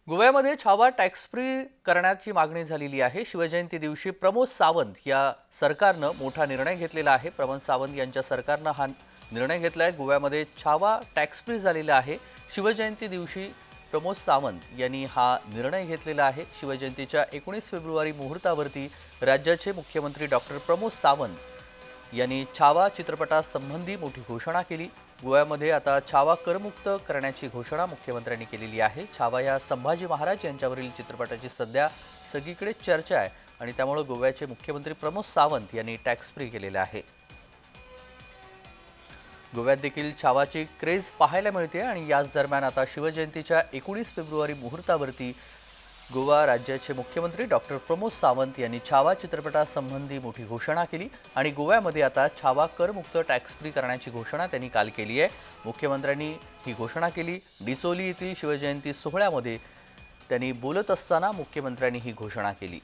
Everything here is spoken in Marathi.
गोव्यामध्ये छावा टॅक्स फ्री करण्याची मागणी झालेली आहे। शिवजयंती दिवशी प्रमोद सावंत या सरकारनं मोठा निर्णय घेतलेला आहे। प्रमोद सावंत यांच्या सरकारनं हा निर्णय घेतलाय। गोव्यामध्ये छावा टॅक्स फ्री झालेला आहे। शिवजयंती दिवशी प्रमोद सावंत यांनी हा निर्णय घेतलेला आहे। शिवजयंतीच्या 19 फेब्रुवारी मुहूर्तावरती राज्याचे मुख्यमंत्री डॉक्टर प्रमोद सावंत यांनी छावा चित्रपटासंबंधी मोठी घोषणा केली। गोव्यामध्ये आता छावा करमुक्त करण्याची घोषणा मुख्यमंत्र्यांनी केलेली आहे। छावा या संभाजी महाराज यांच्यावरील चित्रपटाची सध्या सगळीकडे चर्चा आहे आणि त्यामुळे गोव्याचे मुख्यमंत्री प्रमोद सावंत यांनी टॅक्स फ्री केलेले आहे। गोव्यात देखील छावाची क्रेज पाहायला मिळते आणि याच दरम्यान आता शिवजयंतीच्या 19 फेब्रुवारी मुहूर्तावरती गोवा राज्याचे मुख्यमंत्री डॉक्टर प्रमोद सावंत यांनी छावा चित्रपटासंबंधी मोठी घोषणा केली आणि गोव्यामध्ये आता छावा करमुक्त टॅक्स फ्री करण्याची घोषणा त्यांनी काल केली आहे। मुख्यमंत्र्यांनी ही घोषणा केली। डिचोली येथील शिवजयंती सोहळ्यामध्ये त्यांनी बोलत असताना मुख्यमंत्र्यांनी ही घोषणा केली।